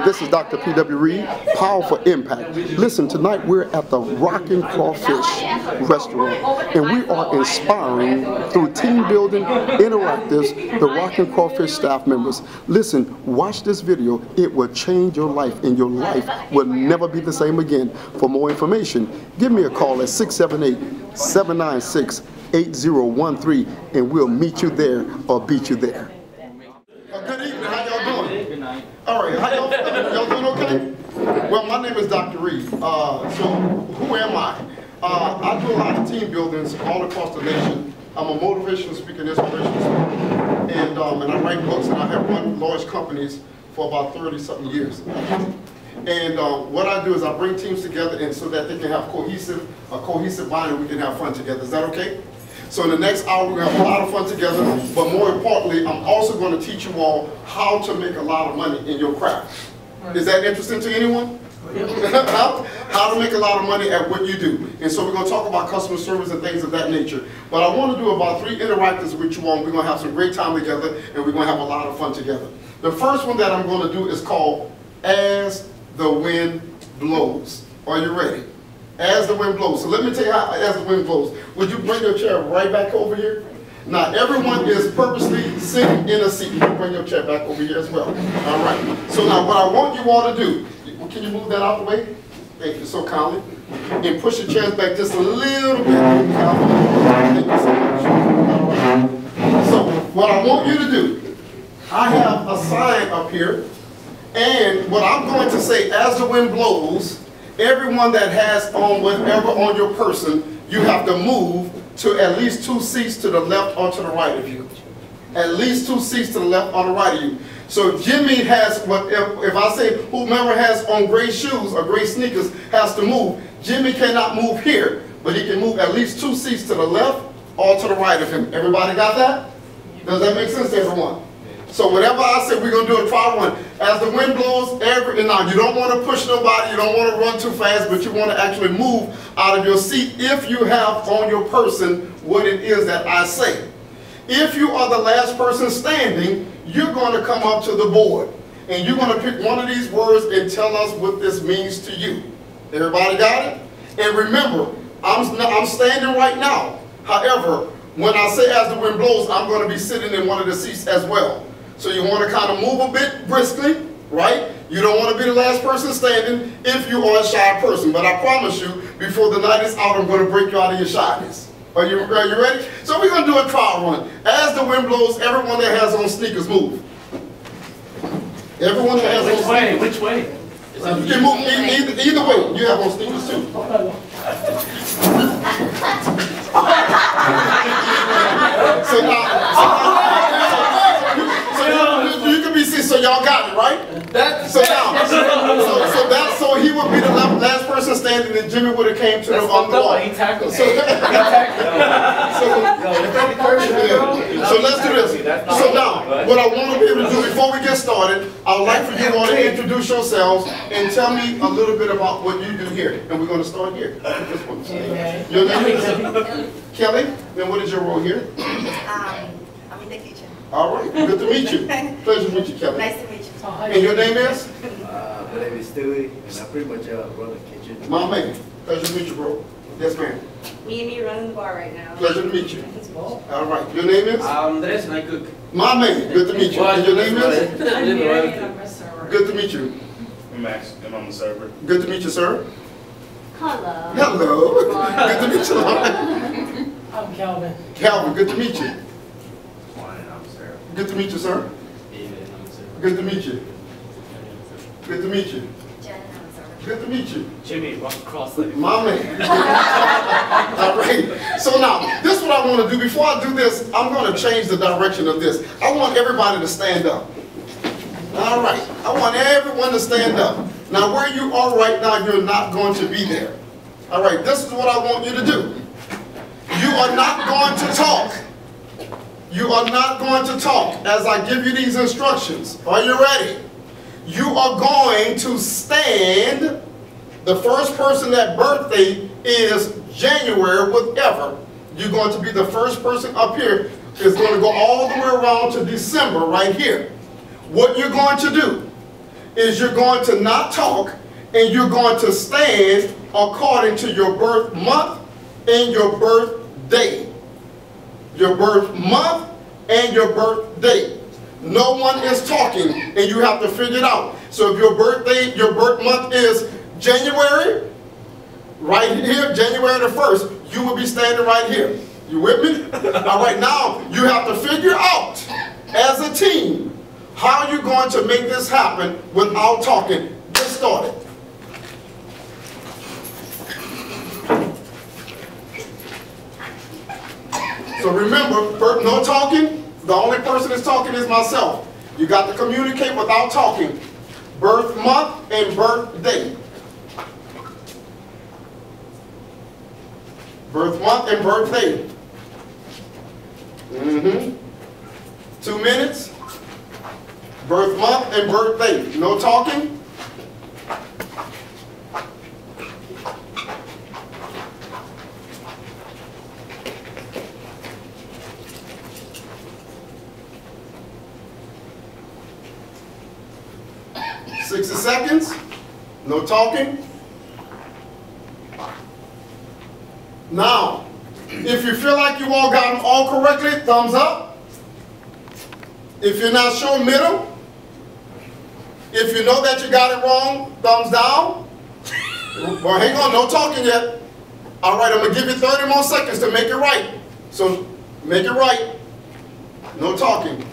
this is Dr. P.W.Reed, Powerful Impact. Listen, tonight we're at the RockinCrawfish restaurant, and we are inspiring through team building interactives the RockinCrawfish staff members. Listen, watch this video. It will change your life, and your life will never be the same again. For more information, give me a call at 678-796-8013, and we'll meet you there or beat you there. Good evening. How y'all doing? Good night. All right. How y'all doing? Okay? Well, my name is Dr. Reed. So who am I? I do a lot of team buildings all across the nation. I'm a motivational speaker and inspirational speaker. And I write books, and I have run large companies for about 30-something years. And what I do is I bring teams together and so that they can have a cohesive bond and we can have fun together. Is that okay? So in the next hour, we're going to have a lot of fun together, but more importantly, I'm also going to teach you all how to make a lot of money in your craft. Is that interesting to anyone? How to make a lot of money at what you do. And so we're going to talk about customer service and things of that nature. But I want to do about 3 interactives with you all. We're going to have some great time together, and we're going to have a lot of fun together. The first one that I'm going to do is called As the Wind Blows. Are you ready? As the wind blows. So let me tell you how as the wind blows. Would you bring your chair right back over here? Now everyone is purposely sitting in a seat. You can bring your chair back over here as well. All right. So now what I want you all to do, can you move that out the way? Thank you so kindly. And push your chairs back just a little bit. Thank you so much. All right. So what I want you to do, I have a sign up here. And what I'm going to say, as the wind blows, everyone that has on whatever on your person, you have to move to at least 2 seats to the left or to the right of you. At least 2 seats to the left or the right of you. So if Jimmy has, if I say whomever has on gray shoes or gray sneakers has to move, Jimmy cannot move here, but he can move at least 2 seats to the left or to the right of him. Everybody got that? Does that make sense to everyone? So whatever I say, we're going to do a trial run. As the wind blows, and now you don't want to push nobody, you don't want to run too fast, but you want to actually move out of your seat if you have on your person what it is that I say. If you are the last person standing, you're going to come up to the board. And you're going to pick one of these words and tell us what this means to you. Everybody got it? And remember, I'm standing right now. However, when I say as the wind blows, I'm going to be sitting in one of the seats as well. So you want to kind of move a bit briskly, right? You don't want to be the last person standing if you are a shy person. But I promise you, before the night is out, I'm going to break you out of your shyness. Are you ready? So we're going to do a trial run. As the wind blows, everyone that has on sneakers, move. Everyone that has on sneakers. Which way? You can move either way. You have on sneakers too. So y'all got it, right? So he would be the last person standing, and Jimmy would have came to him on the wall. He tackled. So let's do this. So now, what I want to be able to do before we get started, I would like for you all to introduce yourselves and tell me a little bit about what you do here. And we're going to start here. Your name is Kelly. And what is your role here? I'm in the kitchen. All right, good to meet you. Pleasure to meet you, Kelly. Nice to meet you. And your name is? My name is Stewie, and I pretty much run the kitchen. My man. Pleasure to meet you, bro. Yes, ma'am. Me running the bar right now. Pleasure to meet you. All right, your name is? Andres, and I cook. My man. Good to meet you. And your name is? I'm Mary, and I'm a server. Good to meet you. I'm Max, and I'm the server. Good to meet you, sir. Hello. Hello. Good to meet you, Lauren. I'm Calvin. Calvin, good to meet you. Good to meet you, sir. Good to meet you. Good to meet you. Good to meet you. Jimmy, walk across the my man. All right. So now, this is what I want to do. Before I do this, I'm going to change the direction of this. I want everybody to stand up. All right. I want everyone to stand up. Now, where you are right now, you're not going to be there. All right. This is what I want you to do. You are not going to talk. You are not going to talk as I give you these instructions. Are you ready? You are going to stand. The first person that birthday is January, whatever. You're going to be the first person up here. It's going to go all the way around to December right here. What you're going to do, is you're going to not talk, and you're going to stand according to your birth month and your birth day. Your birth month and your birth day. No one is talking, and you have to figure it out. So if your birthday, your birth month is January, right here, January the 1st, you will be standing right here. You with me? All right, now you have to figure out as a team how you're going to make this happen without talking. Get started. So remember, no talking. The only person that's talking is myself. You got to communicate without talking. Birth month and birth day. Birth month and birth day. 2 minutes. Birth month and birth day. No talking. Seconds, no talking. Now, if you feel like you all got them all correctly, thumbs up. If you're not sure, middle. If you know that you got it wrong, thumbs down. Well, hang on, no talking yet. All right, I'm going to give you 30 more seconds to make it right. So, make it right. No talking.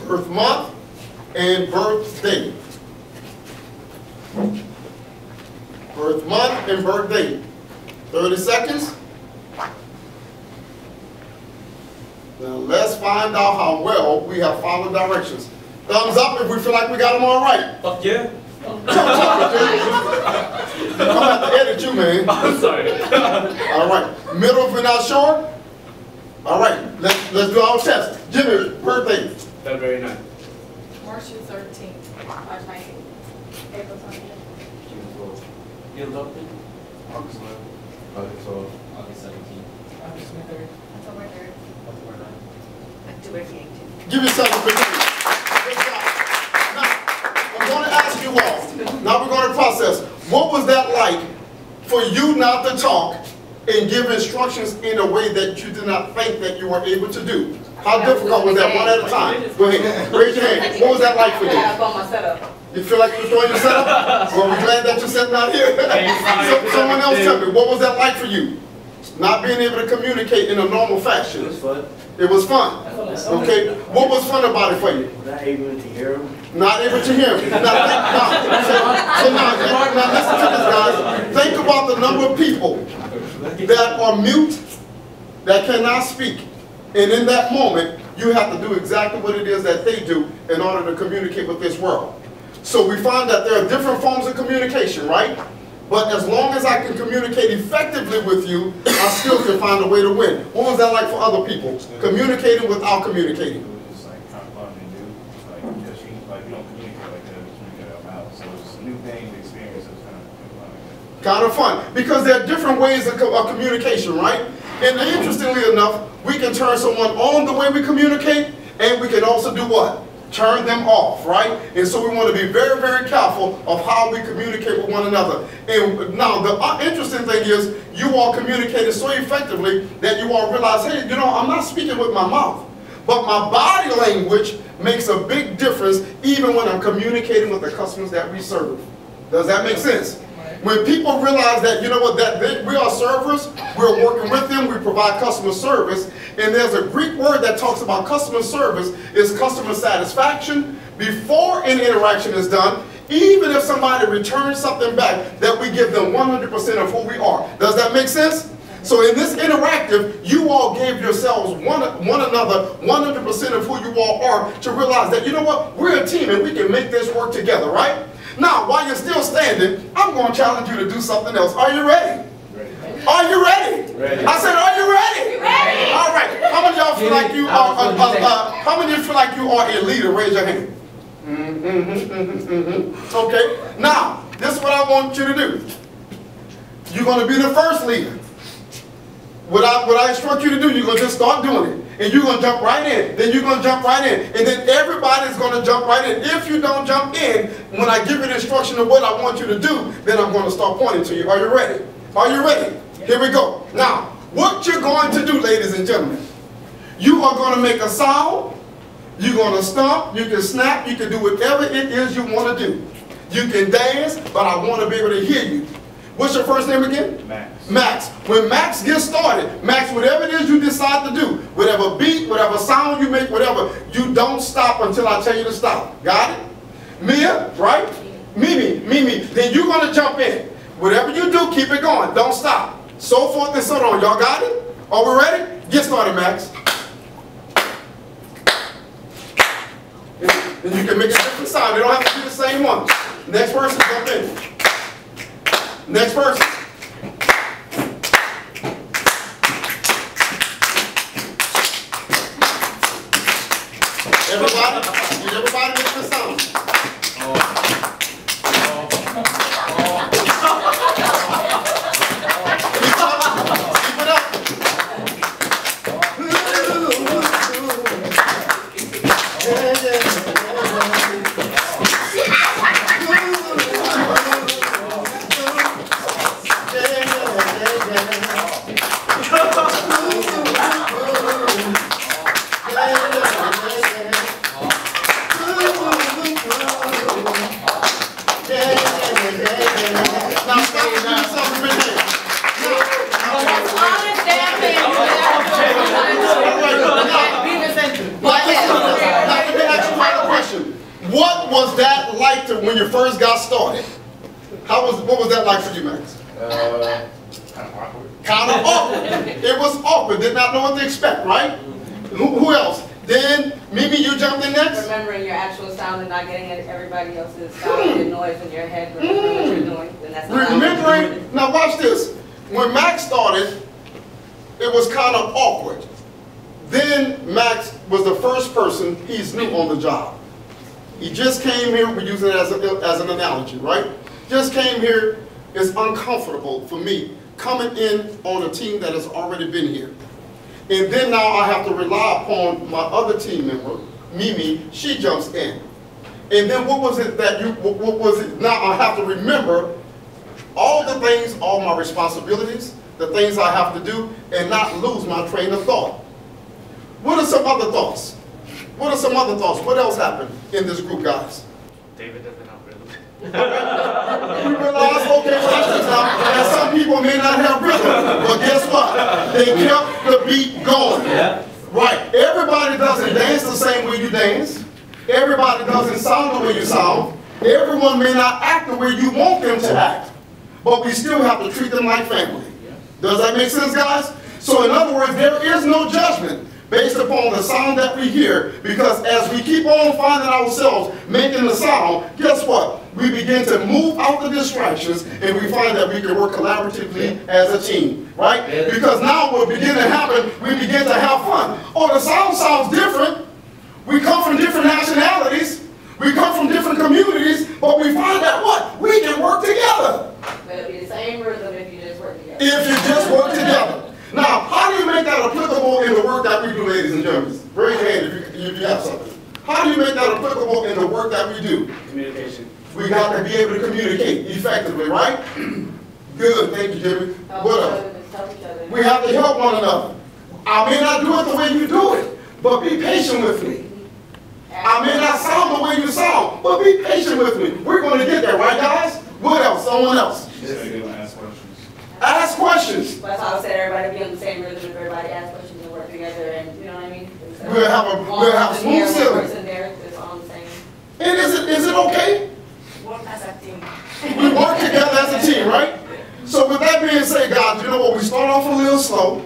Birth month and birth day. Birth month and birth day. 30 seconds. Now let's find out how well we have followed directions. Thumbs up if we feel like we got them all right. Fuck yeah. I'm about to edit you, man. I'm sorry. All right. Middle if we're not sure. All right. Let's do our test. Jimmy, birthday. February 9th. March 13th. March 19th. April 20th. June 12th. You adopted? August 11th. August 12th. August 17th. August 3rd. October 3rd. October 9th. October 18th. Give yourself a big hand. Good job. Now, I'm going to ask you all. Now we're going to process. What was that like for you not to talk and give instructions in a way that you did not think that you were able to do? How difficult was that? One at a time. Go ahead. Raise your hand. What was that like for you? You feel like you're throwing your setup? Well, we're glad that you're sitting out here. Someone else tell me, what was that like for you? Not being able to communicate in a normal fashion. It was fun. It was fun. Okay. What was fun about it for you? Not able to hear him. Not able to hear him. Now listen to this, guys. Think about the number of people that are mute, that cannot speak. And in that moment, you have to do exactly what it is that they do in order to communicate with this world. So we find that there are different forms of communication, right? But as long as I can communicate effectively with you, I still can find a way to win. What was that like for other people? Communicating without communicating. It was just like kind of fun to do. Like, because you don't communicate like that, you communicate out loud. So it was a new thing to experience. It was kind of fun. Kind of fun. Because there are different ways of communication, right? And interestingly enough, we can turn someone on the way we communicate, and we can also do what? Turn them off, right? And so we want to be very, very careful of how we communicate with one another. And now the interesting thing is, you all communicated so effectively that you all realize, hey, you know, I'm not speaking with my mouth, but my body language makes a big difference even when I'm communicating with the customers that we serve. Does that make sense? When people realize that, you know what, that we are servers, we're working with them, we provide customer service, and there's a Greek word that talks about customer service is customer satisfaction. Before an interaction is done, even if somebody returns something back, that we give them 100% of who we are. Does that make sense? So in this interactive, you all gave yourselves one another 100% of who you all are to realize that, you know what, we're a team and we can make this work together, right? Now, while you're still standing, I'm going to challenge you to do something else. Are you ready? Ready. Are you ready? Ready. I said, are you ready? Ready. All right. How many of y'all feel like you are? How many of you feel like you are a leader? Raise your hand. Okay. Now, this is what I want you to do. You're going to be the first leader. What I instruct you to do, you're going to just start doing it. And you're going to jump right in. Then you're going to jump right in. And then everybody's going to jump right in. If you don't jump in, when I give you the instruction of what I want you to do, then I'm going to start pointing to you. Are you ready? Are you ready? Here we go. Now, what you're going to do, ladies and gentlemen, you are going to make a sound. You're going to stomp. You can snap. You can do whatever it is you want to do. You can dance, but I want to be able to hear you. What's your first name again? Max. Max. When Max gets started, Max, whatever it is you decide to do, whatever beat, whatever sound you make, whatever, you don't stop until I tell you to stop. Got it? Mia, right? Mimi. Then you're going to jump in. Whatever you do, keep it going. Don't stop. So forth and so on. Y'all got it? Are we ready? Get started, Max. Then you can make a different sound. They don't have to be the same one. Next person, jump in. Next person. Everybody make the sound. Keep it up. What was that like when you first got started? What was that like for you, Max? Kind of awkward. Kind of awkward. It was awkward. Did not know what to expect, right? Who else? Then, Mimi, you jumped in next? Remembering your actual sound and not getting everybody else's sound and noise in your head. Remembering what you're doing. And that's Remembering, now watch this. When Max started, it was kind of awkward. Then Max was the first person, he's new on the job. He just came here, we're using it as an analogy, right? Just came here, it's uncomfortable for me coming in on a team that has already been here. And then now I have to rely upon my other team member, Mimi, she jumps in. And then what was it now I have to remember all the things, all my responsibilities, the things I have to do, and not lose my train of thought. What are some other thoughts? What are some other thoughts? What else happened in this group, guys? David doesn't have rhythm. We realized, okay, watch this now, that some people may not have rhythm, but guess what? They kept the beat going. Yeah. Right. Everybody doesn't dance the same way you dance. Everybody doesn't sound the way you sound. Everyone may not act the way you want them to act. But we still have to treat them like family. Does that make sense, guys? So in other words, there is no judgment based upon the sound that we hear, because as we keep on finding ourselves making the sound, guess what? We begin to move out the distractions and we find that we can work collaboratively as a team, right? Because now what begin to happen, we begin to have fun. Oh, the sound sounds different. We come from different nationalities. We come from different communities, but we find that what? We can work together. But it'll be the same rhythm if you just work together. If you just work together. Now, how do you make that applicable in the work that we do, ladies and gentlemen? Raise your hand if you have something. How do you make that applicable in the work that we do? Communication. We got to be able to communicate effectively, right? Good, thank you, Jimmy. What else? We have to help one another. I may not do it the way you do it, but be patient with me. I may not sound the way you sound, but be patient with me. We're going to get there, right, guys? What else? Someone else? Ask questions. Ask questions. That's why I said everybody be on the same rhythm if everybody asks questions and work together, and you know what I mean? We'll have smooth sailing. Person there is all the same. And is it okay? Work as a team. We work together as a team, right? So with that being said, guys, you know what? We start off a little slow.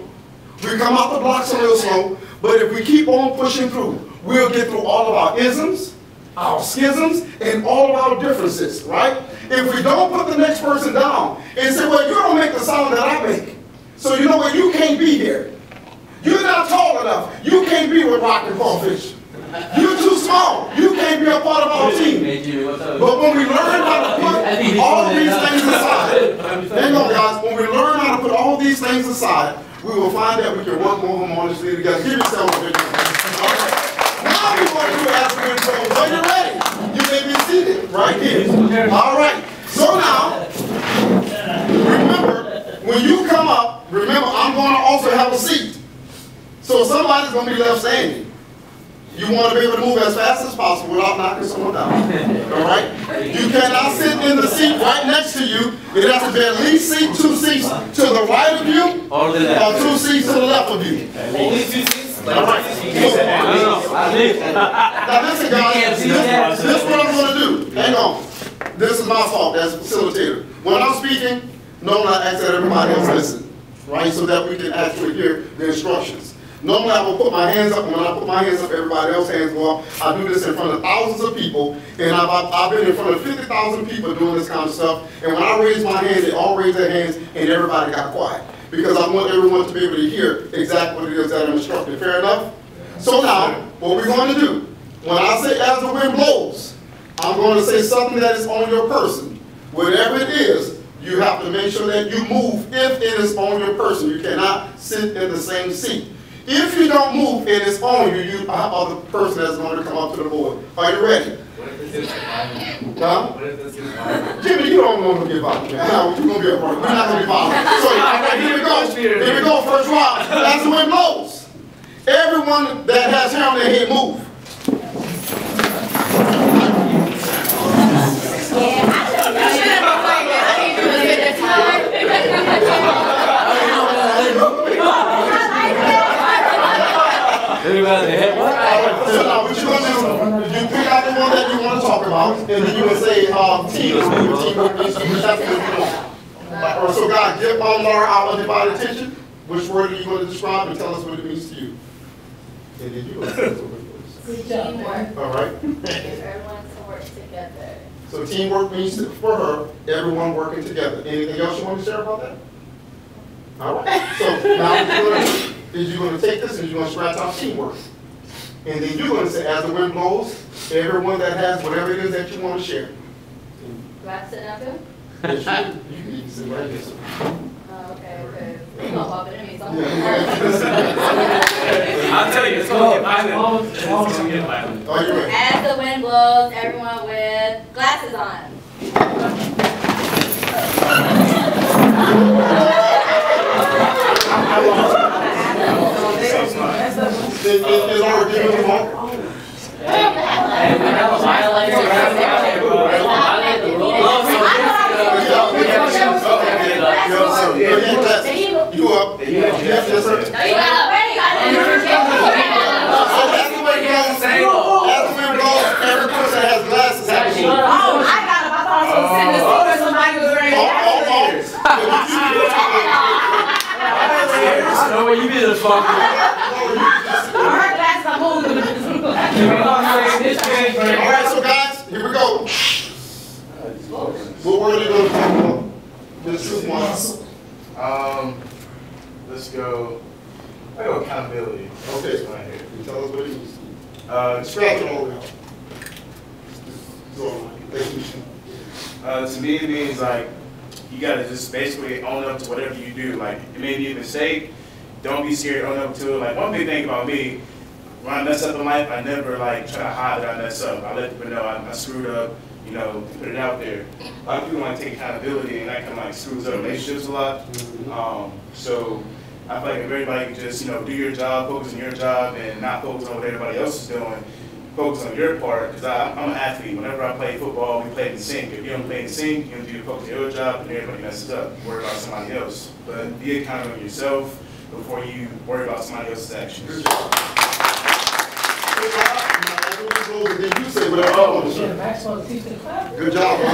We come out the blocks a little slow. But if we keep on pushing through, we'll get through all of our isms, our schisms, and all of our differences, right? If we don't put the next person down and say, well, you don't make the sound that I make, so you know what? You can't be here. You're not tall enough. You can't be with RockinCrawfish. You're too small. You can't be a part of our team. But when we learn how to put all these things aside, hang on guys, when we learn how to put all these things aside, we will find that we can work more harmoniously together. Give yourself a big hand. Now we're going to do as we go. Are you ready? You may be seated right here. All right. So now, remember, when you come up, remember, I'm going to also have a seat. So somebody's going to be left standing. You want to be able to move as fast as possible without knocking someone down. All right? You cannot sit in the seat right next to you. It has to be at least 2 seats to the right of you or 2 seats to the left of you. Only 2 seats? All right. Now listen, guys. This is what I'm going to do. Hang on. This is my fault as a facilitator. When I'm speaking, normally I ask that everybody else listen, right? So that we can actually hear the instructions. Normally I will put my hands up, and when I put my hands up, everybody else's hands go up. I do this in front of thousands of people, and I've been in front of 50,000 people doing this kind of stuff, and when I raise my hand, they all raise their hands, and everybody got quiet. Because I want everyone to be able to hear exactly what it is that I'm instructing. Fair enough? So now, what we're going to do, when I say as the wind blows, I'm going to say something that is on your person. Whatever it is, you have to make sure that you move if it is on your person. You cannot sit in the same seat. If you don't move and it's on you, you are the person that's going to come up to the board. Are you ready? What if this is violent? Huh? What if this is violent? Jimmy, you don't want to get violent. No, you're going to be a part. You're not going to be violent. So, all right, here we go. Here we go, first round. As the wind blows. Everyone that has hair on their head, move. So now what you're going to do, you pick out the one that you want to talk about, and then you're going to say teamwork means to so guys, give our undivided attention. Which word are you going to describe and tell us what it means to you? And then you're going to tell us what it is. Teamwork. All right. Everyone to work together. So teamwork means for her, everyone working together. Anything else you want to share about that? All right. So now what you're going to do is you're going to take this and you're going to scratch out teamwork. And then you're going to say, as the wind blows, everyone that has whatever it is that you want to share. Do I have to sit down too? Yes, you can sit right here. Oh, okay. You're going to bump into me something. I'll tell you, it's going to get violent. It's going to get violent. Are you ready? As the wind blows, everyone with glasses on. Is our given mark? You up? Yes, sir. As the wind blows, every person that has glasses has to move. I got him. I thought I was going to send this over. Somebody was ready. I know where you be the fuck. Her glasses are moving. All right, so guys, here we go. What word are you going to talk about? This is one. Let's go. I go accountability. Okay. This one right here. Can you tell us what it means? Scratch Scratch it all out. To me, it means like you gotta just basically own up to whatever you do. Like it may be a mistake, don't be scared to own up to it. Like one big thing about me, when I mess up in life, I never like try to hide that I mess up. I let people know I screwed up. You know, put it out there. A lot of people want to take accountability, and that kind of like screws up relationships a lot. So I feel like if everybody can just, do your job, focus on your job, and not focus on what everybody else is doing, focus on your part, because I'm an athlete. Whenever I play football, we play in sync. If you don't play in sync, you do focus on your job, and everybody messes up. Worry about somebody else. But be accountable to yourself before you worry about somebody else's actions. Good job. Good job. And then you say whatever I want to say. Good job, man.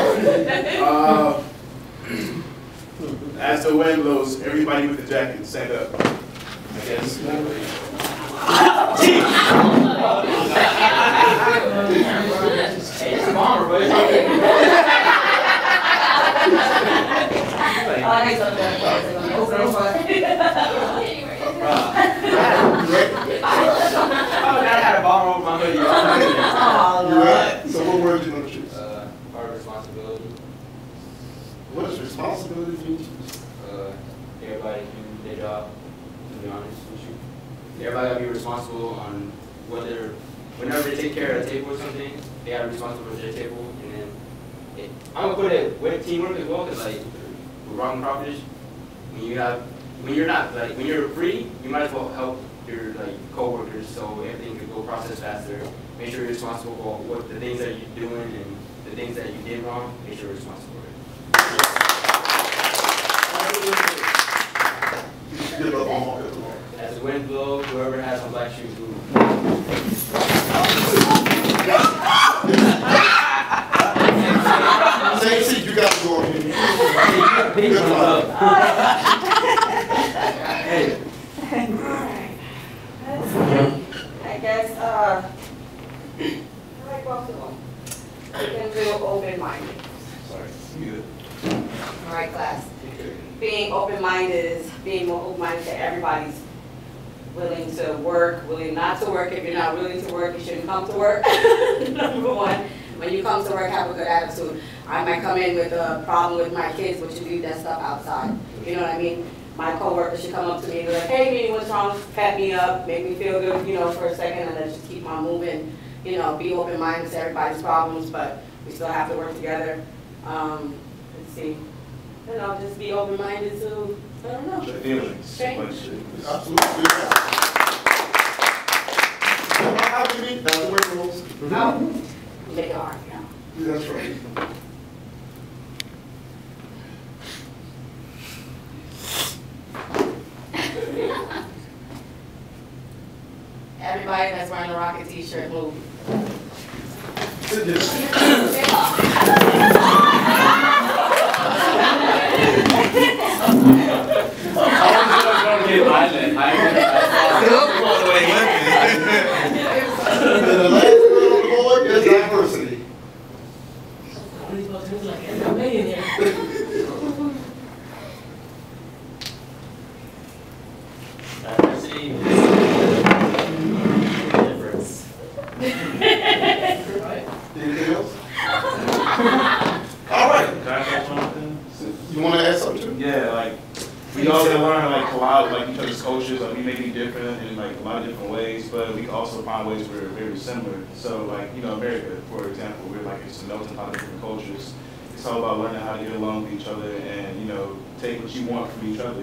As the wind blows, everybody with the jacket, stand up. I guess. I had a bomb over my hoodie. be honest with you. Everybody gotta be responsible on whenever they take care of a table or something, they gotta be responsible for their table. And then I'm gonna put it with teamwork as well, because like with RockinCrawfish, when you're free, you might as well help your coworkers so everything can go process faster. Make sure you're responsible for what the things that you're doing and the things that you did wrong. Make sure you're responsible for it. As the wind blows, whoever has on black shoes move. Same seat, you got to go on here. I guess, like both of them. You can do open-minded. Sorry. Good. All right, class. Being open-minded is being more open-minded to everybody's willing to work, willing not to work. If you're not willing to work, you shouldn't come to work. Number one. When you come to work, have a good attitude. I might come in with a problem with my kids, but you leave that stuff outside. You know what I mean? My coworker should come up to me and be like, hey, Minnie, what's wrong? Pat me up, make me feel good, for a second, and then just keep on moving. Be open-minded to everybody's problems, but we still have to work together. Let's see. Just be open-minded to, I don't know. The feelings. Absolutely. How do you mean? That's the way it rolls. No. Make it hard, That's right. Everybody that's wearing a Rocket t-shirt, move. Sit down. The last word on the board is diversity. Somebody's supposed to look like every millionaire. Diversity is difference. Anything else? All right. Can I catch one thing? You want to add something too? Yeah, like we all can learn collide each other's cultures. Like we may be different in a lot of different ways, but we can also find ways where we're very similar. So America, for example, we're it's a melting pot of different cultures. It's all about learning how to get along with each other and take what you want from each other.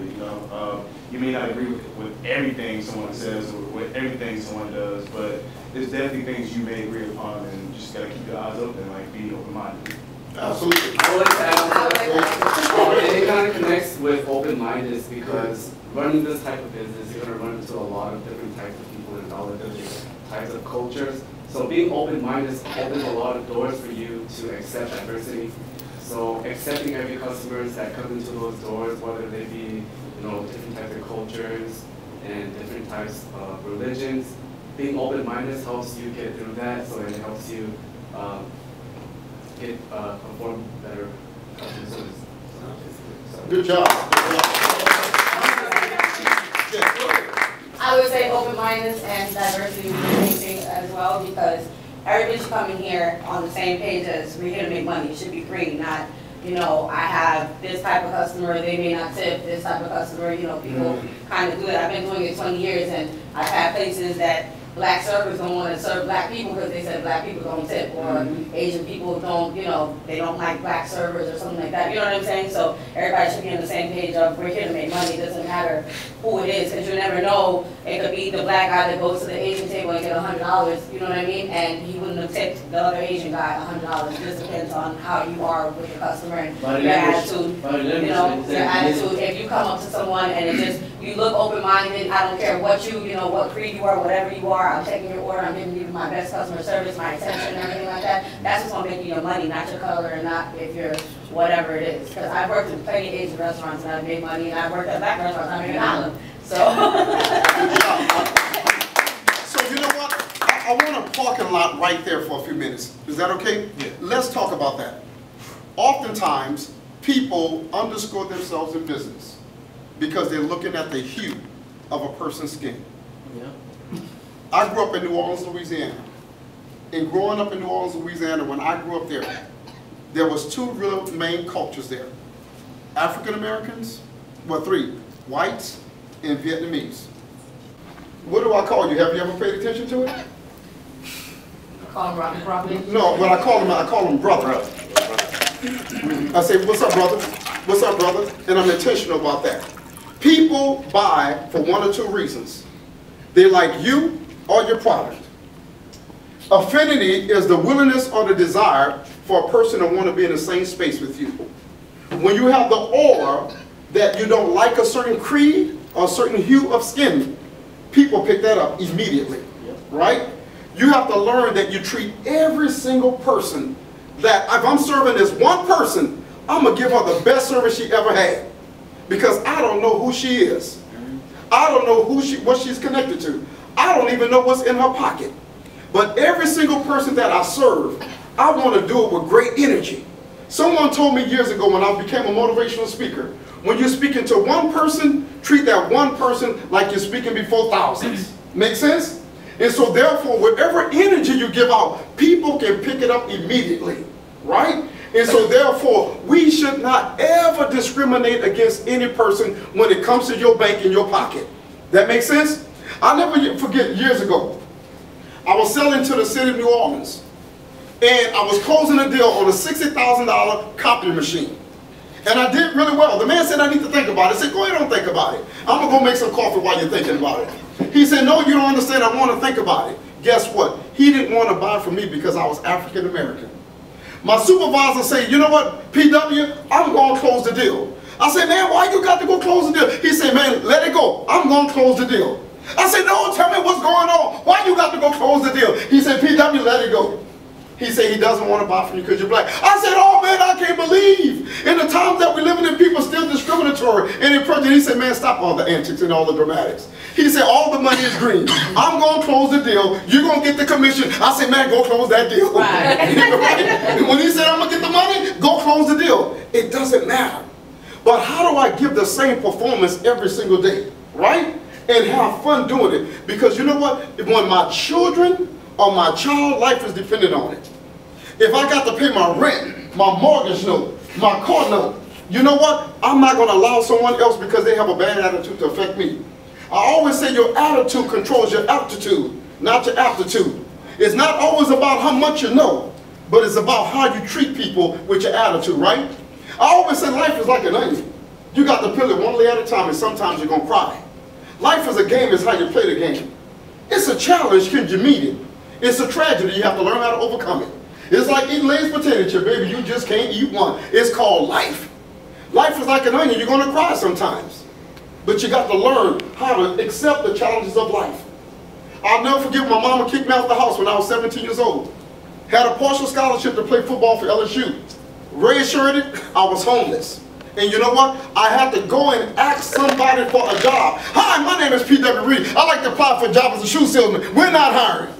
You may not agree with everything someone says or with everything someone does, but there's definitely things you may agree upon, and you just gotta keep your eyes open, be open-minded. Absolutely. I would like to add it kind of connects with open-minded is because running this type of business, you're going to run into a lot of different types of people and all the different types of cultures. So being open-minded opens a lot of doors for you to accept diversity. So accepting every customers that come into those doors, whether they be different types of cultures and different types of religions, being open-minded helps you get through that. So it helps you perform better customer service. Good job. I would say open-mindedness and diversity is the same thing as well, because everybody should come in here on the same page as we're here to make money. It should be free, not, I have this type of customer, they may not tip, this type of customer, people kind of do it. I've been doing it 20 years, and I've had places that black servers don't want to serve black people because they said black people don't tip, or Asian people don't, they don't like black servers or something like that. You know what I'm saying? So everybody should be on the same page of we're here to make money. It doesn't matter who it is, because you never know. It could be the black guy that goes to the Asian table and get $100. You know what I mean? And he wouldn't have tipped the other Asian guy $100. It just depends on how you are with the customer and your attitude. Your attitude. If you come up to someone and it just you look open-minded, I don't care what what creed you are, whatever you are, I'm taking your order, I'm giving you my best customer service, my attention, and everything like that. That's what's gonna make you your money, not your color, and not if you're whatever it is. Because I've worked in plenty of Asian restaurants and I've made money, and I've worked at black restaurants and I made $1. So. So you know what? I want a parking lot right there for a few minutes. Is that okay? Yeah. Let's talk about that. Oftentimes, people underscore themselves in business because they're looking at the hue of a person's skin. Yeah. I grew up in New Orleans, Louisiana. And growing up in New Orleans, Louisiana, when I grew up there was two real main cultures there. African Americans, well, three, whites in Vietnamese. What do I call you? Have you ever paid attention to it? Call him RockinCrawfish? No, when I call him brother. I say, what's up, brother? What's up, brother? And I'm intentional about that. People buy for one or two reasons. They like you or your product. Affinity is the willingness or the desire for a person to want to be in the same space with you. When you have the aura that you don't like a certain creed or a certain hue of skin, people pick that up immediately, right? You have to learn that you treat every single person that if I'm serving this one person, I'm going to give her the best service she ever had. Because I don't know who she is. I don't know what she's connected to. I don't even know what's in her pocket. But every single person that I serve, I want to do it with great energy. Someone told me years ago when I became a motivational speaker, when you're speaking to one person, treat that one person like you're speaking before thousands. Make sense? And so therefore, whatever energy you give out, people can pick it up immediately, right? And so therefore, we should not ever discriminate against any person when it comes to your bank in your pocket. That makes sense? I'll never forget years ago, I was selling to the city of New Orleans, and I was closing a deal on a $60,000 copy machine. And I did really well. The man said, I need to think about it. I said, go ahead and think about it. I'm going to go make some coffee while you're thinking about it. He said, no, you don't understand. I want to think about it. Guess what? He didn't want to buy from me because I was African American. My supervisor said, you know what, PW, I'm going to close the deal. I said, man, why you got to go close the deal? He said, man, let it go. I'm going to close the deal. I said, no, tell me what's going on. Why you got to go close the deal? He said, PW, let it go. He said he doesn't want to buy from you because you're black. I said, oh man, I can't believe. In the times that we're living in, people still discriminatory and in prejudice. He said, man, stop all the antics and all the dramatics. He said, all the money is green. I'm going to close the deal. You're going to get the commission. I said, man, go close that deal. Right. And when he said, I'm going to get the money, go close the deal. It doesn't matter. But how do I give the same performance every single day, right? And have fun doing it. Because you know what? When my children or my child life is dependent on it. If I got to pay my rent, my mortgage note, my car note, you know what? I'm not going to allow someone else because they have a bad attitude to affect me. I always say your attitude controls your aptitude, not your aptitude. It's not always about how much you know, but it's about how you treat people with your attitude, right? I always say life is like an onion. You got to peel it one layer at a time, and sometimes you're going to cry. Life is a game, is how you play the game. It's a challenge, can you meet it? It's a tragedy, you have to learn how to overcome it. It's like eating Lay's potato chip, baby, you just can't eat one. It's called life. Life is like an onion, you're going to cry sometimes. But you got to learn how to accept the challenges of life. I'll never forget my mama kicked me out of the house when I was 17 years old. Had a partial scholarship to play football for LSU. Reassured I was homeless. And you know what? I had to go and ask somebody for a job. Hi, my name is PWReed. I'd like to apply for a job as a shoe salesman. We're not hiring.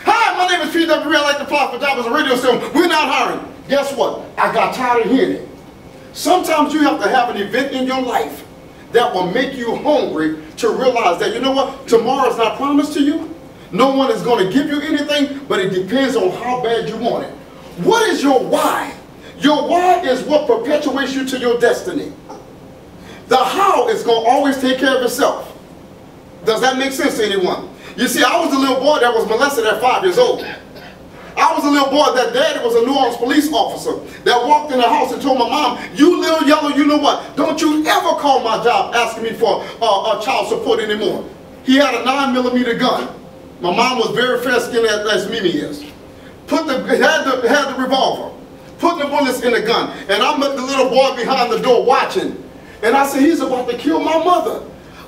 Hi, my name is PWReed. I'd like to apply for a job as a radio salesman. We're not hiring. Guess what? I got tired of hearing it. Sometimes you have to have an event in your life that will make you hungry to realize that, you know what? Tomorrow is not promised to you. No one is going to give you anything, but it depends on how bad you want it. What is your why? Your why is what perpetuates you to your destiny. The how is going to always take care of itself. Does that make sense to anyone? You see, I was a little boy that was molested at 5 years old. I was a little boy that daddy was a New Orleans police officer that walked in the house and told my mom, you little yellow, you know what? Don't you ever call my job asking me for child support anymore. He had a 9mm gun. My mom was very fair-skinned as Mimi is. Had the revolver. Put the bullets in the gun. And I'm the little boy behind the door watching. And I said, he's about to kill my mother.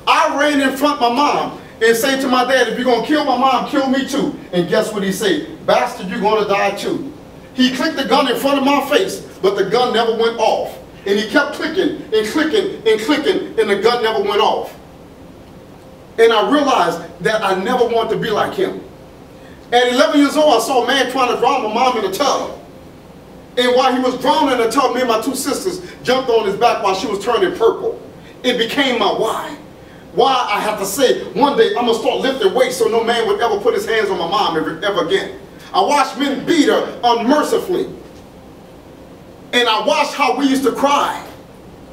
I ran in front of my mom and said to my dad, if you're going to kill my mom, kill me too. And guess what he said? Bastard, you're going to die too. He clicked the gun in front of my face, but the gun never went off. And he kept clicking and clicking and clicking, and the gun never went off. And I realized that I never wanted to be like him. At 11 years old, I saw a man trying to drown my mom in a tub. And while he was drowning in the tub, me and my two sisters jumped on his back while she was turning purple. It became my why. Why I have to say, one day I'm going to start lifting weights so no man would ever put his hands on my mom ever again. I watched men beat her unmercifully. And I watched how we used to cry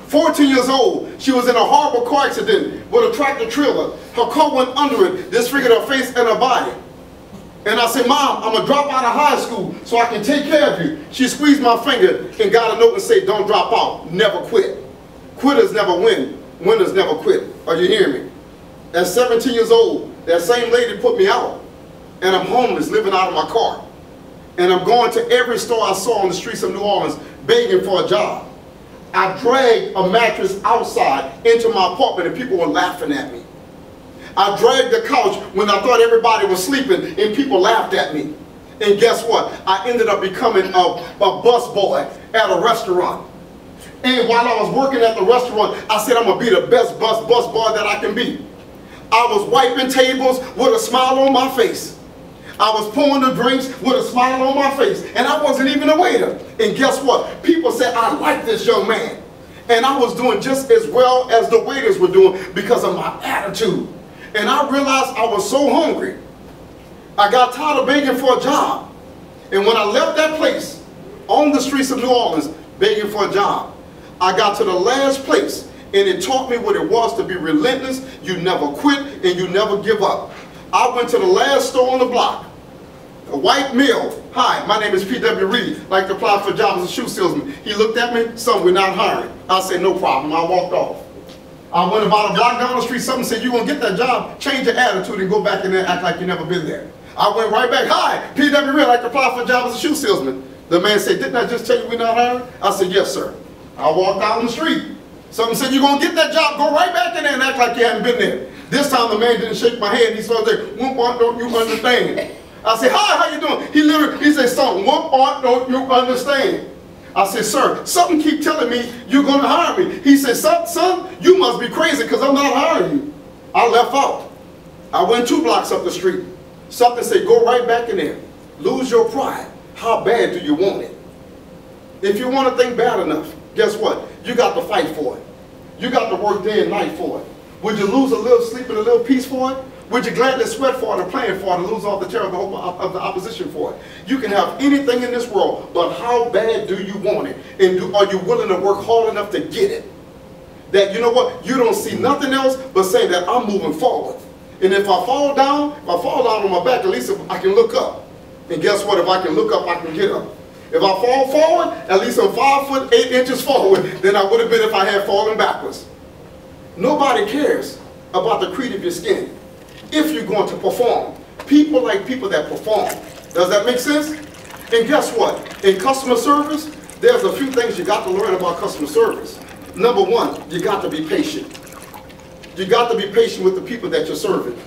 14 years old. She was in a horrible car accident with a tractor trailer. Her car went under it, disfigured her face and her body. And I said, Mom, I'm going to drop out of high school so I can take care of you. She squeezed my finger and got a note and said, don't drop out, never quit. Quitters never win, winners never quit. Are you hearing me? At 17 years old, that same lady put me out. And I'm homeless, living out of my car. And I'm going to every store I saw on the streets of New Orleans begging for a job. I dragged a mattress outside into my apartment and people were laughing at me. I dragged the couch when I thought everybody was sleeping and people laughed at me. And guess what? I ended up becoming a bus boy at a restaurant. And while I was working at the restaurant, I said I'm going to be the best bus boy that I can be. I was wiping tables with a smile on my face. I was pouring the drinks with a smile on my face. And I wasn't even a waiter. And guess what? People said, I like this young man. And I was doing just as well as the waiters were doing because of my attitude. And I realized I was so hungry. I got tired of begging for a job. And when I left that place on the streets of New Orleans begging for a job, I got to the last place and it taught me what it was to be relentless. You never quit and you never give up. I went to the last store on the block. A white male. Hi, my name is P.W.Reed. Like to apply for jobs as a shoe salesman. He looked at me, son, we're not hiring. I said, no problem. I walked off. I went about a block down the street, someone said, you're going to get that job, change your attitude and go back in there and act like you've never been there. I went right back, hi, P.W.Reed, like to apply for a job as a shoe salesman. The man said, didn't I just tell you we're not hiring? I said, yes, sir. I walked down the street. Someone said, you're going to get that job, go right back in there and act like you haven't been there. This time the man didn't shake my hand, he started saying, what don't you understand? I said, hi, how you doing? He said, son, what don't you understand? I said, sir, something keep telling me you're going to hire me. He said, son, you must be crazy because I'm not hiring you. I left out. I went 2 blocks up the street. Something said, go right back in there. Lose your pride. How bad do you want it? If you want a thing bad enough, guess what? You got to fight for it. You got to work day and night for it. Would you lose a little sleep and a little peace for it? Would you gladly sweat for it and plan for it and lose all the terror of the opposition for it? You can have anything in this world, but how bad do you want it? And are you willing to work hard enough to get it? That, you know what, you don't see nothing else but saying that I'm moving forward. And if I fall down on my back, at least I can look up. And guess what, if I can look up, I can get up. If I fall forward, at least I'm 5 foot 8 inches forward than I would have been if I had fallen backwards. Nobody cares about the creed of your skin if you're going to perform. People like people that perform. Does that make sense? And guess what? In customer service, there's a few things you got to learn about customer service. Number one, you got to be patient. You got to be patient with the people that you're serving.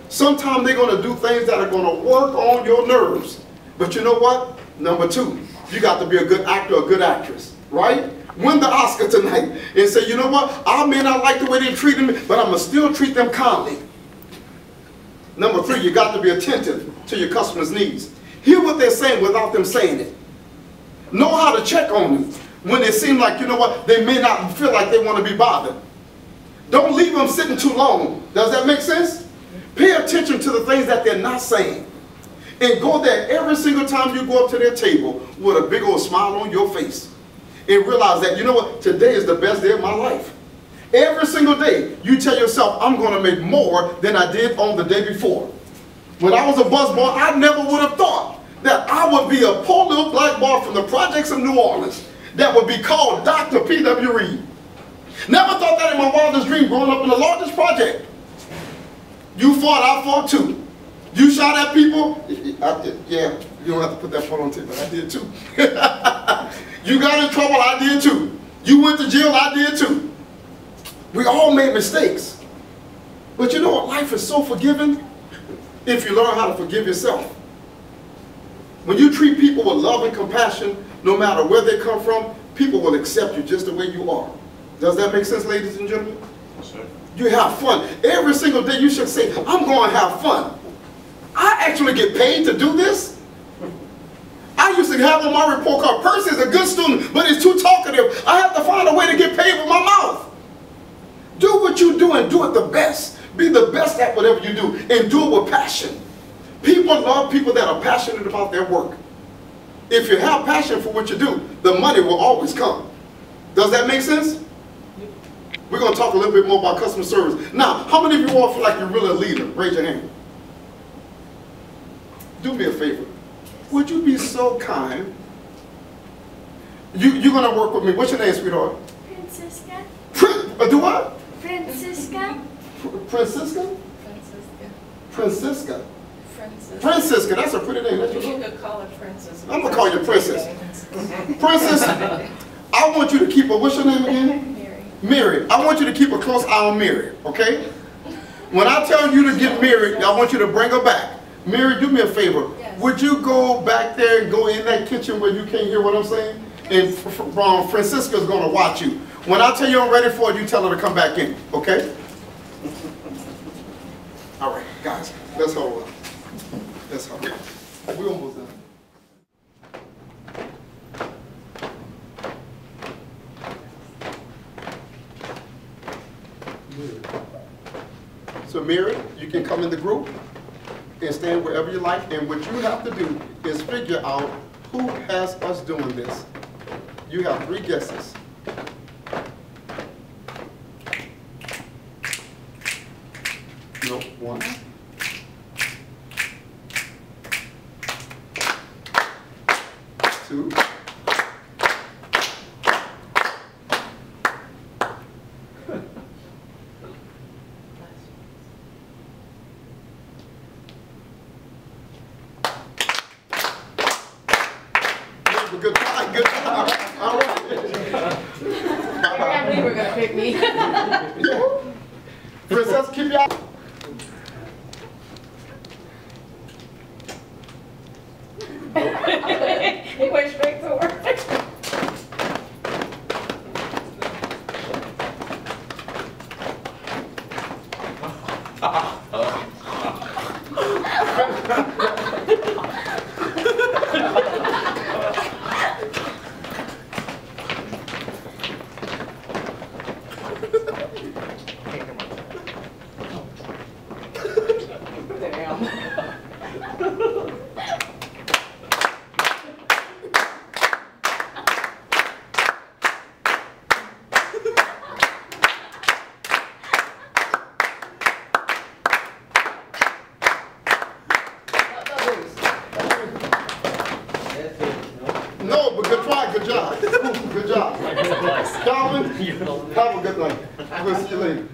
Sometimes they're going to do things that are going to work on your nerves. But you know what? Number two, you got to be a good actor or a good actress, right? Win the Oscar tonight and say, you know what? I may not like the way they treated me, but I'm going to still treat them kindly. Number three, you got to be attentive to your customers' needs. Hear what they're saying without them saying it. Know how to check on them when it seems like, you know what, they may not feel like they want to be bothered. Don't leave them sitting too long. Does that make sense? Pay attention to the things that they're not saying. And go there every single time you go up to their table with a big old smile on your face. And realize that, you know what, today is the best day of my life. Every single day, you tell yourself, I'm going to make more than I did on the day before. When I was a busboy, I never would have thought that I would be a poor little black boy from the projects of New Orleans that would be called Dr.PWReed. Never thought that in my wildest dream growing up in the largest project. You fought, I fought too. You shot at people? Yeah, you don't have to put that part on tape, but I did too. You got in trouble, I did too. You went to jail, I did too. We all made mistakes. But you know what? Life is so forgiving if you learn how to forgive yourself. When you treat people with love and compassion, no matter where they come from, people will accept you just the way you are. Does that make sense, ladies and gentlemen? Yes, sir. You have fun. Every single day you should say, I'm going to have fun. I actually get paid to do this. I used to have on my report card, Percy is a good student, but he's too talkative. I have to find a way to get paid with my mouth. Do what you do and do it the best. Be the best at whatever you do and do it with passion. People love people that are passionate about their work. If you have passion for what you do, the money will always come. Does that make sense? We're going to talk a little bit more about customer service. Now, how many of you all feel like you're really a leader? Raise your hand. Do me a favor. Would you be so kind? You're going to work with me. What's your name, sweetheart? Francisca. Do what? Francisca. Francisca? Francisca. Francisca. Francisca, that's a pretty name. That's You your could call her Princess. I'm going to call you Princess. Princess, I want you to keep a, what's your name again? Mary. Mary. I want you to keep a close eye on Mary, okay? When I tell you to get Mary, I want you to bring her back. Mary, do me a favor. Yes. Would you go back there and go in that kitchen where you can't hear what I'm saying? And Francisca's going to watch you. When I tell you I'm ready for it, you tell her to come back in, okay? All right, guys, let's hold up. Let's hold up. We're almost done. So Mary, you can come in the group and stand wherever you like, and what you have to do is figure out who has us doing this. You have 3 guesses. No, 1. 2. Good job, good job. All right. I knew you were going to pick me. Princess, keep your He went straight to her. No, but good try, good job. Good job. Calvin, have a good night. We'll see you later.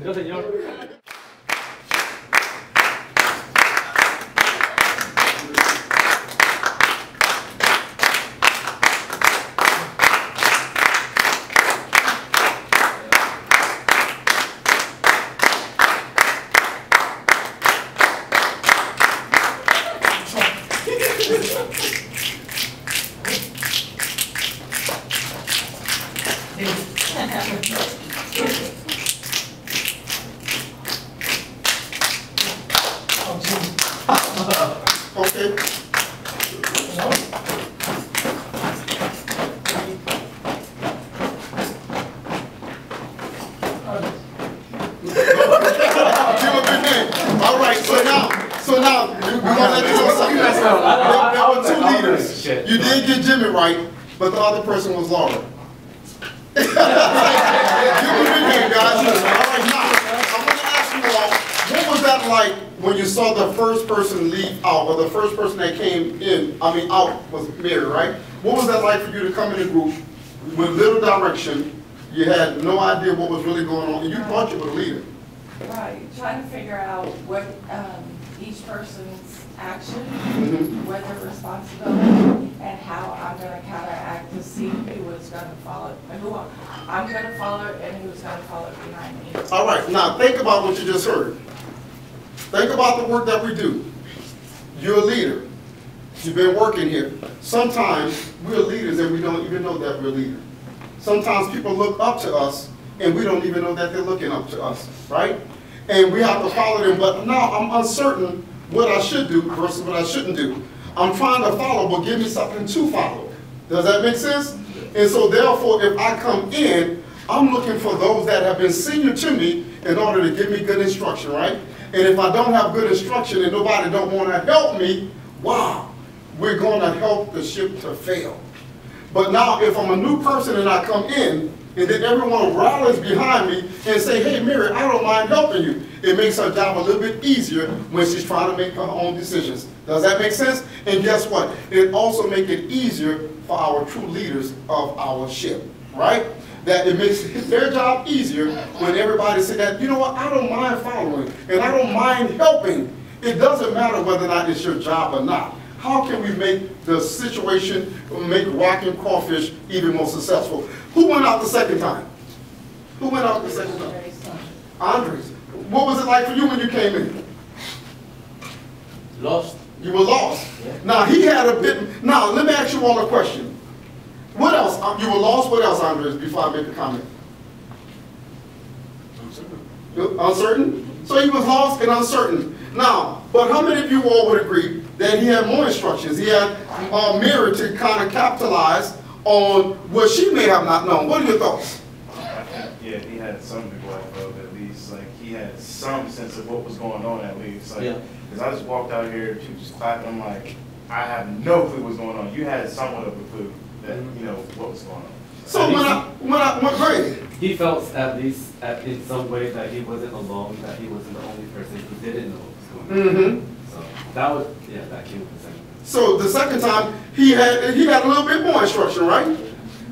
Okay. All right, so now we're gonna let you know something. There were 2 leaders. You did get Jimmy right, but the other person was Laura. Give me a big hand, guys. All right, now I want to ask you all, what was that like when you saw the first person leave out, or the first person that came in? I mean, out was Mary, right? What was that like for you to come in a group with little direction? You had no idea what was really going on, and you thought you were a leader. Right, trying to figure out what each person's action, what their responsibility, and how I'm going to counteract to see who is going to follow, who I'm going to follow, and who's going to follow behind me. All right, now think about what you just heard. Think about the work that we do. You're a leader. You've been working here. Sometimes we're leaders and we don't even know that we're leaders. Sometimes people look up to us and we don't even know that they're looking up to us, right? And we have to follow them, but now I'm uncertain what I should do versus what I shouldn't do. I'm trying to follow, but give me something to follow. Does that make sense? And so therefore, if I come in, I'm looking for those that have been senior to me in order to give me good instruction, right? And if I don't have good instruction and nobody don't want to help me, wow, we're going to help the ship to fail. But now if I'm a new person and I come in, and then everyone rallies behind me and say, hey, Mary, I don't mind helping you. It makes her job a little bit easier when she's trying to make her own decisions. Does that make sense? And guess what? It also makes it easier for our true leaders of our ship, right? That it makes their job easier when everybody says that, you know what, I don't mind following, and I don't mind helping. It doesn't matter whether or not it's your job or not. How can we make the situation, make RockinCrawfish even more successful? Who went out the second time? Who went out the second time? Andres. What was it like for you when you came in? Lost. You were lost. Yeah. Now, he had a bit, now let me ask you all a question. What else? You were lost, what else, Andres, before I make a comment? Uncertain. Uncertain? So he was lost and uncertain. Now, but how many of you all would agree that he had more instructions? He had Mary to kind of capitalize on what she may have not known. What are your thoughts? Yeah, he had some big life of at least. Like, he had some sense of what was going on at least. Like, Yeah. because I just walked out here, people just clapping. I'm like, I have no clue what's going on. You had somewhat of a clue that, you know, what was going on. So when I went great. He felt at least in some way that he wasn't alone, that he wasn't the only person who didn't know what was going on. Mm-hmm. So that was, yeah, that came with the second. So the second time, he had a little bit more instruction, right?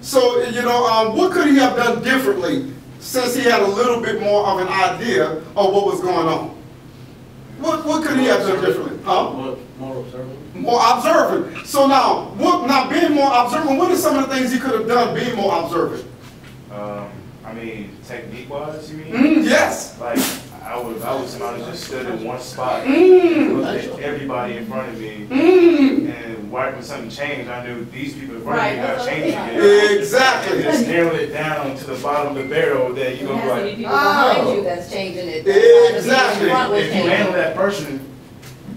So, you know, what could he have done differently since he had a little bit more of an idea of what was going on? What could he have done differently? Huh? More observant. More observant. So now, being more observant, what are some of the things he could have done being more observant? I mean, technique-wise, you mean? Yes. Like, I was somebody who just stood in one spot, looked at everybody in front of me, and right when something changed, I knew these people in front of me got changed again. Exactly. And just narrowed it down to the bottom of the barrel that you're going to be like, people behind you that's changing it. Exactly. if you handle that person,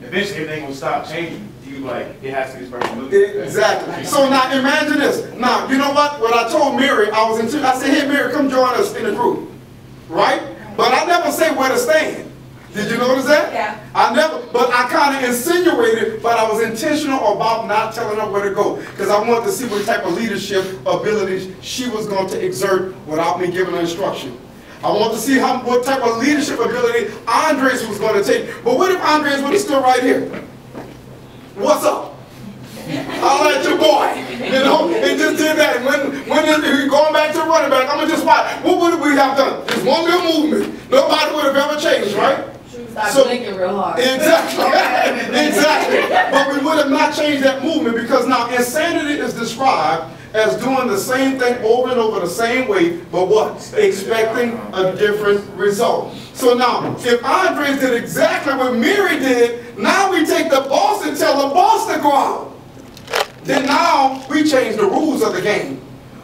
eventually everything will stop changing. You like, it has to be this person moving. Exactly. So now imagine this. Now, you know what? When I told Mary, I said, hey, Mary, come join us in the group. Right? But I never say where to stand. Did you notice that? Yeah. But I kind of insinuated, but I was intentional about not telling her where to go. Because I wanted to see what type of leadership abilities she was going to exert without me giving her instruction. I wanted to see what type of leadership ability Andres was going to take. But what if Andres would have stood right here? What's up? I'll let your boy, you know, and just did that. When going back to running back, I'm going to just watch. What would we have done? Just one little movement. Nobody would have ever changed, right? Stop blinking real hard. Exactly. Exactly. But we would have not changed that movement because now insanity is described as doing the same thing over and over the same way, but what? Expecting a different result. So now, if Andres did exactly what Mary did, now we take the boss and tell the boss to go out. Then now we change the rules of the game.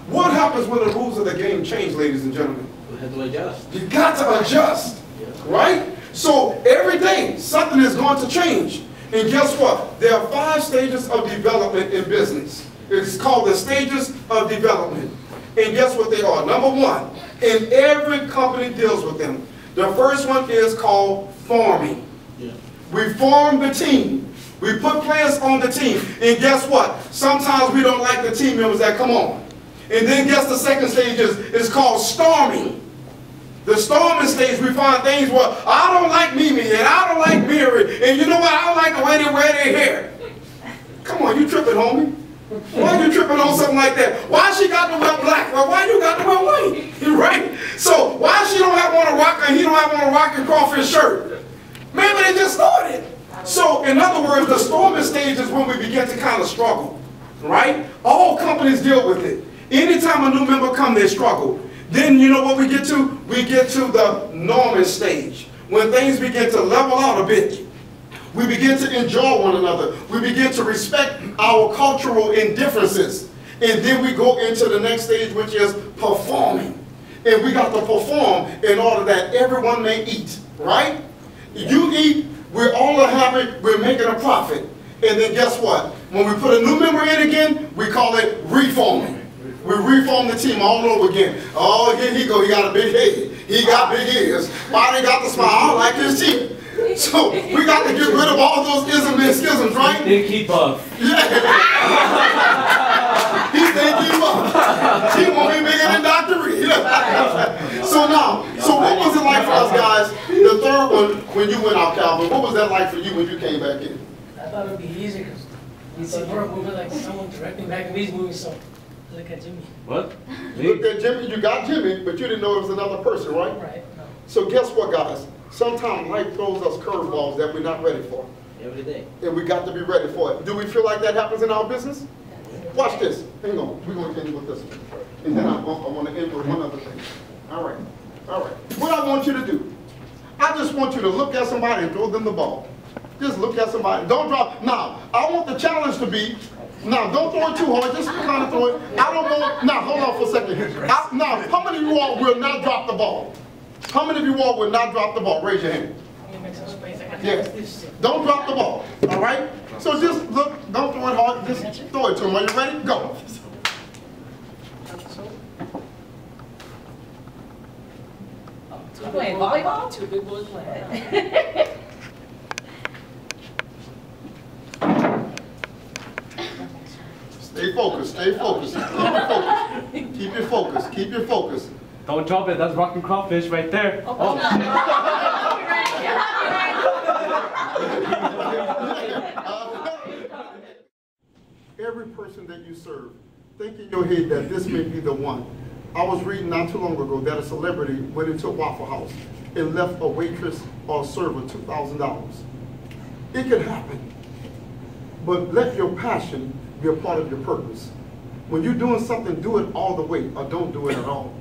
What happens when the rules of the game change, ladies and gentlemen? We have to adjust. You got to adjust, right? So every day, something is going to change. And guess what? There are 5 stages of development in business. It's called the stages of development. And guess what they are? Number 1, and every company deals with them. The first one is called forming. Yeah. We form the team. We put players on the team. And guess what? Sometimes we don't like the team members that come on. And then guess the second stage is called storming. The storming stage, we find things where I don't like Mimi and I don't like Mary. And you know what? I don't like the way they wear their hair. Come on, you tripping, homie. Why you tripping on something like that? Why she got to wear black? Well, why you got to wear white? Right? So why she don't have on a rock and he don't have on a RockinCrawfish shirt? Maybe they just started. So in other words, the storming stage is when we begin to kind of struggle. Right? All companies deal with it. Anytime a new member comes, they struggle. Then you know what we get to? We get to the norming stage. When things begin to level out a bit. We begin to enjoy one another. We begin to respect our cultural indifferences. And then we go into the next stage, which is performing. And we got to perform in order that everyone may eat, right? You eat, we're all happy, we're making a profit. And then guess what? When we put a new member in again, we call it reforming. We reform the team all over again. Oh, here he go, he got a big head. He got big ears. Why they got the smile? I don't like his teeth. So we got to get rid of all those isms and schisms, right? Think he buff. Yeah. He think he buff. He won't be bigger than Dr. Reed. So now, so what was it like for us guys, the third one, when you went out, Calvin, what was that like for you when you came back in? I thought it would be easier because you see her moving like someone directing back and he's moving, so look at Jimmy. What? You looked at Jimmy, you got Jimmy, but you didn't know it was another person, right? Right. No. So guess what, guys? Sometimes life throws us curveballs that we're not ready for. Every day. And we got to be ready for it. Do we feel like that happens in our business? Watch this. Hang on. We're going to end with this one. And then I want to end with one other thing. All right. All right. What I want you to do, I just want you to look at somebody and throw them the ball. Just look at somebody. Don't drop. Now, I want the challenge to be, now, don't throw it too hard. Just kind of throw it. I don't know. Now, hold on for a second. Now, how many of you all will not drop the ball? How many of you all will not drop the ball? Raise your hand. Yeah. Don't drop the ball. All right? So just look. Don't throw it hard. Just throw it to him. Are you ready? Go. You playing volleyball? Two big boys playing. Stay focused. Stay focused. Keep your focus. Keep your focus. Don't drop it. That's RockinCrawfish right there. Oh. Every person that you serve, think in your head that this may be the one. I was reading not too long ago that a celebrity went into a Waffle House and left a waitress or a server $2,000. It can happen. But let your passion be a part of your purpose. When you're doing something, do it all the way or don't do it at all.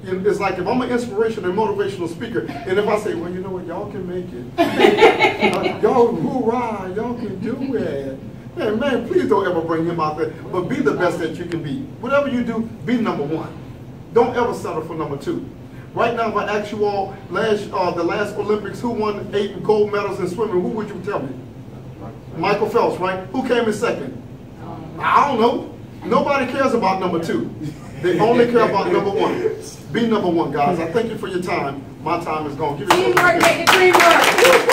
It's like if I'm an inspirational and motivational speaker, and if I say, well, you know what, y'all can make it. Y'all, hoorah, y'all can do it. Man, please don't ever bring him out there, but be the best that you can be. Whatever you do, be number one. Don't ever settle for number two. Right now, if I ask you all, the last Olympics, who won 8 gold medals in swimming, who would you tell me? Michael Phelps, right? Who came in second? I don't know. Nobody cares about number two. They only care about number one. Be number one, guys. I thank you for your time. My time is gone. Give it Teamwork, make it dream work.